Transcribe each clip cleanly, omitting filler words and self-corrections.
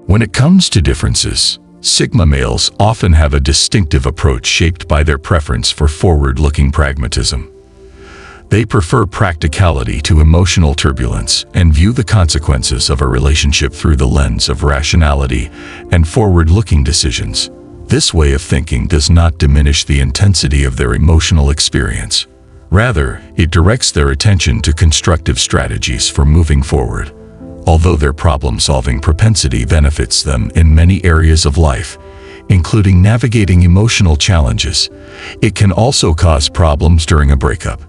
When it comes to differences, Sigma males often have a distinctive approach shaped by their preference for forward-looking pragmatism. They prefer practicality to emotional turbulence and view the consequences of a relationship through the lens of rationality and forward-looking decisions. This way of thinking does not diminish the intensity of their emotional experience. Rather, it directs their attention to constructive strategies for moving forward. Although their problem-solving propensity benefits them in many areas of life, including navigating emotional challenges, it can also cause problems during a breakup.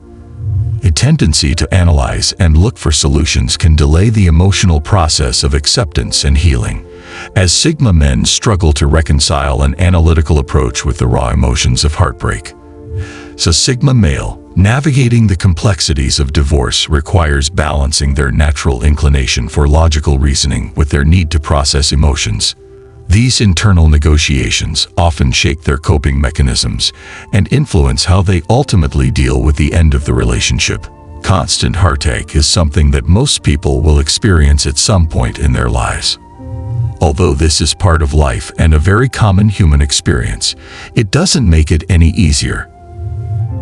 A tendency to analyze and look for solutions can delay the emotional process of acceptance and healing, as Sigma men struggle to reconcile an analytical approach with the raw emotions of heartbreak. So Sigma male, navigating the complexities of divorce requires balancing their natural inclination for logical reasoning with their need to process emotions. These internal negotiations often shape their coping mechanisms and influence how they ultimately deal with the end of the relationship. Constant heartache is something that most people will experience at some point in their lives. Although this is part of life and a very common human experience, it doesn't make it any easier.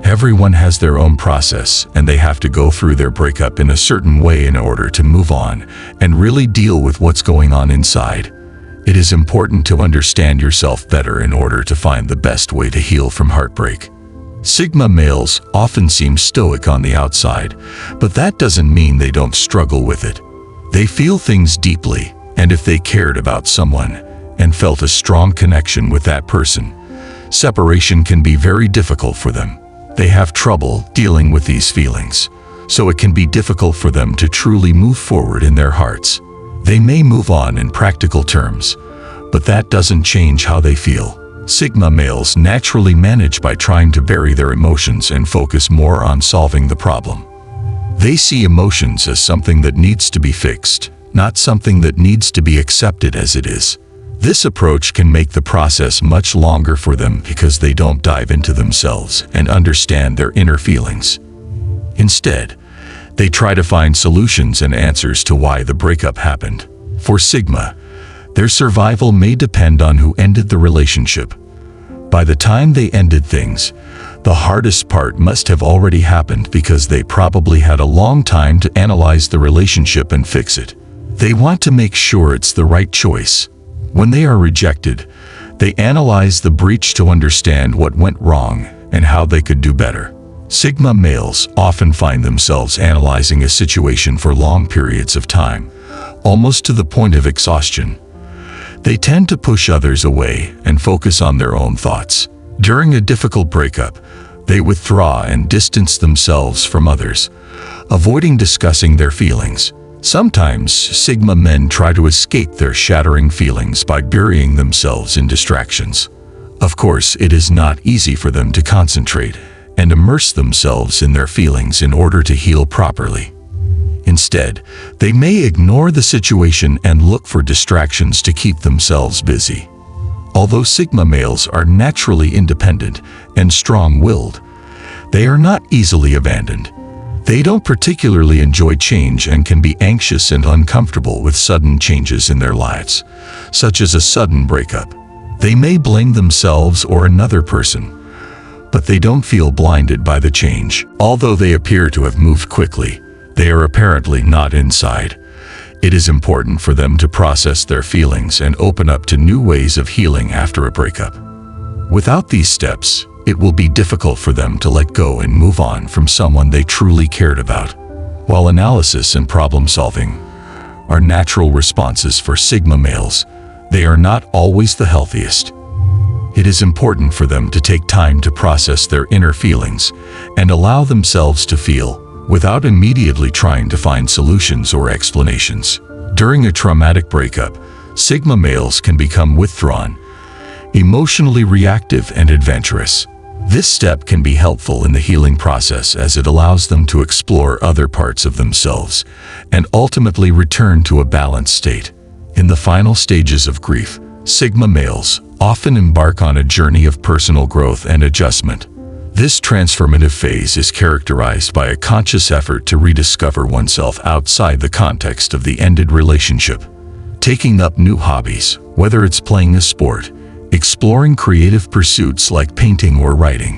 Everyone has their own process, and they have to go through their breakup in a certain way in order to move on and really deal with what's going on inside. It is important to understand yourself better in order to find the best way to heal from heartbreak. Sigma males often seem stoic on the outside, but that doesn't mean they don't struggle with it. They feel things deeply, and if they cared about someone and felt a strong connection with that person, separation can be very difficult for them. They have trouble dealing with these feelings, so it can be difficult for them to truly move forward in their hearts. They may move on in practical terms, but that doesn't change how they feel. Sigma males naturally manage by trying to bury their emotions and focus more on solving the problem. They see emotions as something that needs to be fixed, not something that needs to be accepted as it is. This approach can make the process much longer for them because they don't dive into themselves and understand their inner feelings. Instead, they try to find solutions and answers to why the breakup happened. For Sigma, their survival may depend on who ended the relationship. By the time they ended things, the hardest part must have already happened because they probably had a long time to analyze the relationship and fix it. They want to make sure it's the right choice. When they are rejected, they analyze the breach to understand what went wrong and how they could do better. Sigma males often find themselves analyzing a situation for long periods of time, almost to the point of exhaustion. They tend to push others away and focus on their own thoughts. During a difficult breakup, they withdraw and distance themselves from others, avoiding discussing their feelings. Sometimes, Sigma men try to escape their shattering feelings by burying themselves in distractions. Of course, it is not easy for them to concentrate and immerse themselves in their feelings in order to heal properly. Instead, they may ignore the situation and look for distractions to keep themselves busy. Although Sigma males are naturally independent and strong-willed, they are not easily abandoned. They don't particularly enjoy change and can be anxious and uncomfortable with sudden changes in their lives, such as a sudden breakup. They may blame themselves or another person, but they don't feel blinded by the change. Although they appear to have moved quickly, they are apparently not inside. It is important for them to process their feelings and open up to new ways of healing after a breakup. Without these steps, it will be difficult for them to let go and move on from someone they truly cared about. While analysis and problem-solving are natural responses for Sigma males, they are not always the healthiest. It is important for them to take time to process their inner feelings and allow themselves to feel, without immediately trying to find solutions or explanations. During a traumatic breakup, Sigma males can become withdrawn, emotionally reactive and adventurous. This step can be helpful in the healing process as it allows them to explore other parts of themselves and ultimately return to a balanced state. In the final stages of grief, Sigma males often embark on a journey of personal growth and adjustment. This transformative phase is characterized by a conscious effort to rediscover oneself outside the context of the ended relationship. taking up new hobbies, whether it's playing a sport, exploring creative pursuits like painting or writing,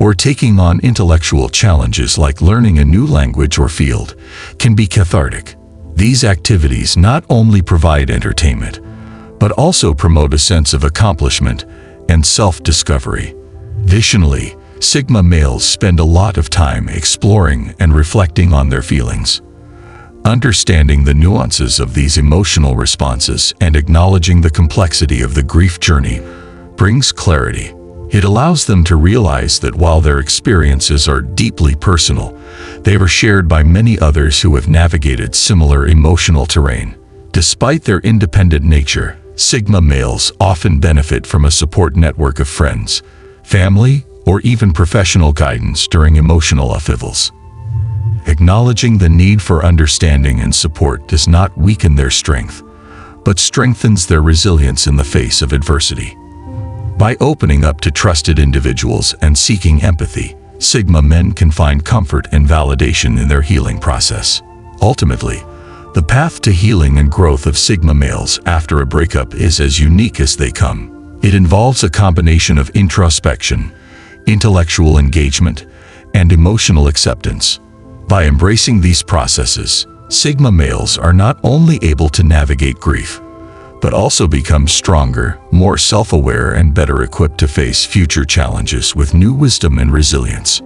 or taking on intellectual challenges like learning a new language or field, can be cathartic. These activities not only provide entertainment, but also promote a sense of accomplishment and self-discovery. Additionally, Sigma males spend a lot of time exploring and reflecting on their feelings. Understanding the nuances of these emotional responses and acknowledging the complexity of the grief journey brings clarity. It allows them to realize that while their experiences are deeply personal, they are shared by many others who have navigated similar emotional terrain. Despite their independent nature, Sigma males often benefit from a support network of friends, family, or even professional guidance during emotional upheavals. Acknowledging the need for understanding and support does not weaken their strength, but strengthens their resilience in the face of adversity. By opening up to trusted individuals and seeking empathy, Sigma men can find comfort and validation in their healing process. Ultimately, the path to healing and growth of Sigma males after a breakup is as unique as they come. It involves a combination of introspection, intellectual engagement, and emotional acceptance. By embracing these processes, Sigma males are not only able to navigate grief, but also become stronger, more self-aware, and better equipped to face future challenges with new wisdom and resilience.